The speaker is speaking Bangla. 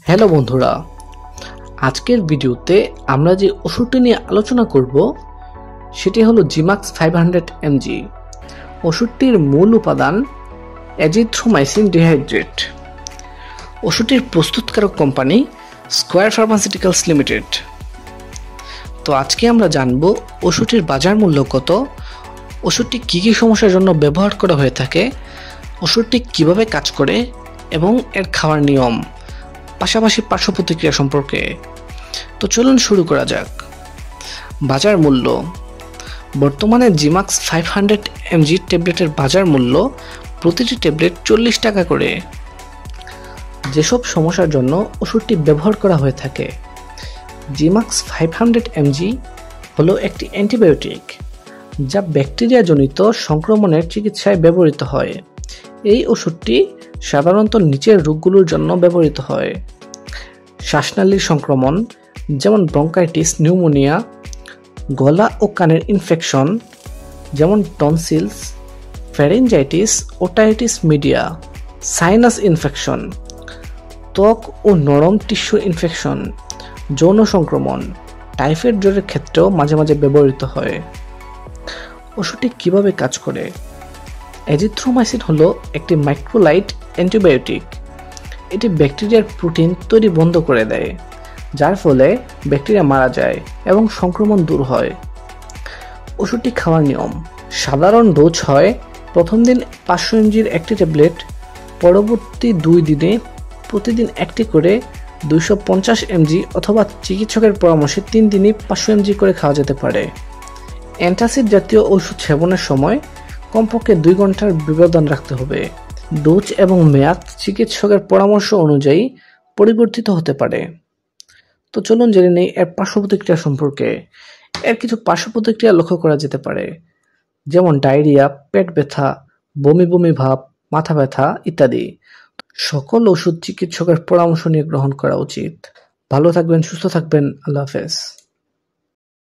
হ্যালো বন্ধুরা, আজকের ভিডিওতে আমরা যে ওষুধটি নিয়ে আলোচনা করব সেটি হলো জিমাক্স 500 mg। ওষুধটির মূল উপাদান অ্যাজিথ্রোমাইসিন ডিহাইড্রেট। ওষুধটির প্রস্তুতকারক কোম্পানি স্কয়ার ফার্মাসিউটিক্যালস লিমিটেড। তো আজকে আমরা জানব ওষুধটির বাজার মূল্য কত, ওষুধটি কী কী সমস্যার জন্য ব্যবহার করা হয়ে থাকে, ওষুধটি কিভাবে কাজ করে এবং এর খাওয়ার নিয়ম, পাশাপাশি পার্শ্ব প্রতিক্রিয়া সম্পর্কে। তো চলুন শুরু করা যাক। বাজার মূল্য। বর্তমানে জিমাক্স 500 mg ট্যাবলেটের বাজার মূল্য প্রতিটি ট্যাবলেট 40 টাকা করে। যেসব সমস্যার জন্য ওষুধটি ব্যবহার করা হয়ে থাকে। জিমাক্স 500 mg হলো একটি অ্যান্টিবায়োটিক যা ব্যাকটেরিয়াজনিত সংক্রমণের চিকিৎসায় ব্যবহৃত হয়। এই ওষুধটি সাধারণত নিচের রোগগুলোর জন্য ব্যবহৃত হয়: শ্বাসনালীর সংক্রমণ যেমন ব্রঙ্কাইটিস, নিউমোনিয়া, গলা ও কানের ইনফেকশন যেমন tonsils, pharyngitis, otitis media, sinus infection, ত্বক ও নরম টিস্যু ইনফেকশন, যৌন সংক্রমণ, টাইফয়েড জ্বরের ক্ষেত্রেও মাঝে মাঝে ব্যবহৃত হয়। ওষুধটি কিভাবে কাজ করে? অ্যাজিথ্রোমাইসিন হলো একটি মাইক্রোলাইট অ্যান্টিবায়োটিক। এটি ব্যাকটেরিয়ার প্রোটিন তৈরি বন্ধ করে দেয়, যার ফলে ব্যাকটেরিয়া মারা যায় এবং সংক্রমণ দূর হয়। ওষুধটি খাওয়ার নিয়ম। সাধারণ ডোজ হয় প্রথম দিন 500 mg একটি ট্যাবলেট, পরবর্তী 2 দিনে প্রতিদিন একটি করে 250 mg অথবা চিকিৎসকের পরামর্শে 3 দিনই 500 mg করে খাওয়া যেতে পারে। অ্যান্টাসিড জাতীয় ওষুধ সেবনের সময় কমপক্ষে 2 ঘন্টার ব্যবধান রাখতে হবে। ডোজ এবং মেয়াদ চিকিৎসকের পরামর্শ অনুযায়ী পরিবর্তিত হতে পারে। তো চলুন জেনে নেই এর পার্শ্ব প্রতিক্রিয়া সম্পর্কে। এর কিছু পার্শ্ব প্রতিক্রিয়া লক্ষ্য করা যেতে পারে, যেমন ডায়রিয়া, পেট ব্যথা, বমি বমি ভাব, মাথা ব্যথা ইত্যাদি। সকল ওষুধ চিকিৎসকের পরামর্শ নিয়ে গ্রহণ করা উচিত। ভালো থাকবেন, সুস্থ থাকবেন। আল্লাহ হাফেজ।